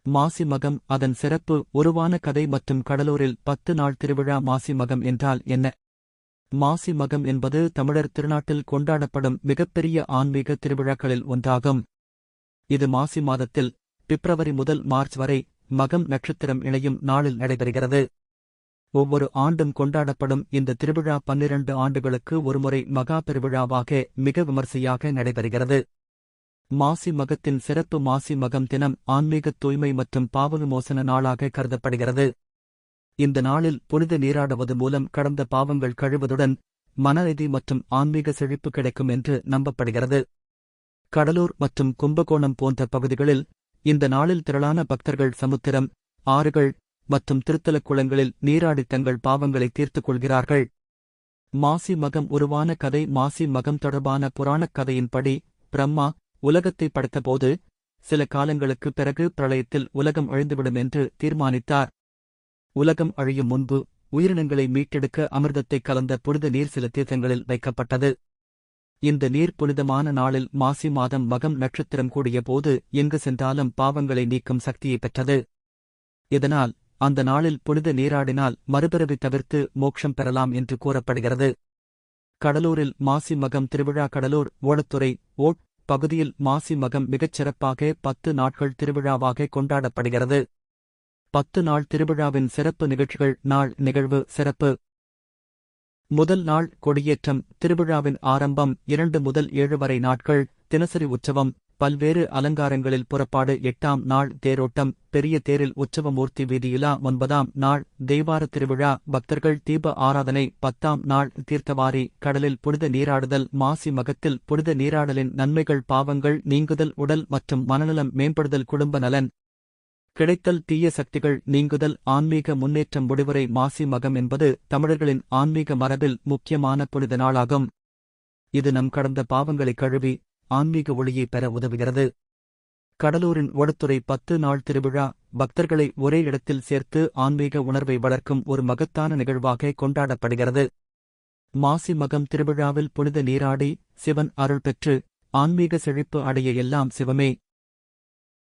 மாசி மகம் அதன் சிறப்பு உருவான கதை மற்றும் கடலூரில் 10 நாள் திருவிழா. மாசி மகம் என்றால் என்ன? மாசி மகம் என்பது தமிழர் திருநாட்டில் கொண்டாடப்படும் மிகப்பெரிய ஆன்மீக திருவிழாக்களில் ஒன்றாகும். இது மாசி மாதத்தில் பிப்ரவரி முதல் மார்ச் வரை மகம் நட்சத்திரம் இணையும் நாளில் நடைபெறுகிறது. ஒவ்வொரு ஆண்டும் கொண்டாடப்படும் இந்த திருவிழா 12 ஆண்டுகளுக்கு ஒருமுறை மகா பெருவிழாவாக மிக விமர்சையாக நடைபெறுகிறது. மாசி மகத்தின் சிறப்பு. மாசி மகம் தினம் ஆன்மீகத் தூய்மை மற்றும் பாவவிமோசன நாளாக கருதப்படுகிறது. இந்த நாளில் புனித நீராடுவது மூலம் கடந்த பாவங்கள் கழுவதுடன் மனநிதி மற்றும் ஆன்மீக செழிப்பு கிடைக்கும் என்று நம்பப்படுகிறது. கடலூர் மற்றும் கும்பகோணம் போன்ற பகுதிகளில் இந்த நாளில் திரளான பக்தர்கள் சமுத்திரம், ஆறுகள் மற்றும் திருத்தலக் குளங்களில் நீராடி தங்கள் பாவங்களை தீர்த்துக் கொள்கிறார்கள். மாசி மகம் உருவான கதை. மாசி மகம் தொடர்பான புராணக் கதையின்படி பிரம்மா உலகத்தை படைத்தபோது சில காலங்களுக்குப் பிறகு பிரளயத்தில் உலகம் அழிந்துவிடும் என்று தீர்மானித்தார். உலகம் அழியும் முன்பு உயிரினங்களை மீட்டெடுக்க அமிர்தத்தை கலந்த புனித நீர் சில தீர்த்தங்களில் வைக்கப்பட்டது. இந்த நீர் புனிதமான நாளில் மாசி மாதம் மகம் நட்சத்திரம் கூடிய போது எங்கு சென்றாலும் பாவங்களை நீக்கும் சக்தியை பெற்றது. இதனால் அந்த நாளில் புனித நீராடினால் மறுபிறவி தவிர்த்து மோட்சம் பெறலாம் என்று கூறப்படுகிறது. கடலூரில் மாசி மகம் திருவிழா. கடலூர் ஓடத்துறை ஓட் பகுதியில் மாசி மகம் மிகச் சிறப்பாக 10 நாட்கள் திருவிழாவாக கொண்டாடப்படுகிறது. 10 நாள் திருவிழாவின் சிறப்பு நிகழ்ச்சிகள். நாள் நிகழ்வு சிறப்பு. முதல் நாள் கொடியேற்றம். திருவிழாவின் ஆரம்பம் 2 முதல் 7 வரை நாட்கள். தினசரி உற்சவம், பல்வேறு அலங்காரங்களில் புறப்பாடு. 8ஆம் நாள் தேரோட்டம், பெரிய தேரில் உற்சவமூர்த்தி வீதியிலா. 9ஆம் நாள் தெய்வார திருவிழா, பக்தர்கள் தீப ஆராதனை. 10ஆம் நாள் தீர்த்தவாரி, கடலில் புனித நீராடுதல். மாசி மகத்தில் புனித நீராடலின் நன்மைகள்: பாவங்கள் நீங்குதல், உடல் மற்றும் மனநலம் மேம்படுதல், குடும்ப நலன் கிடைத்தல், தீய சக்திகள் நீங்குதல், ஆன்மீக முன்னேற்றம். முடிவுரை: மாசி மகம் என்பது தமிழர்களின் ஆன்மீக மரபில் முக்கியமான புனித நாளாகும். இது நம் கடந்த பாவங்களை கழுவி ஆன்மீக ஒளியை பெற உதவுகிறது. கடலூரின் ஓடத்துறை 10 நாள் திருவிழா பக்தர்களை ஒரே இடத்தில் சேர்த்து ஆன்மீக உணர்வை வளர்க்கும் ஒரு மகத்தான நிகழ்வாக கொண்டாடப்படுகிறது. மாசி மகம் திருவிழாவில் புனித நீராடி சிவன் அருள் பெற்று ஆன்மீக செழிப்பு அடைய எல்லாம் சிவமே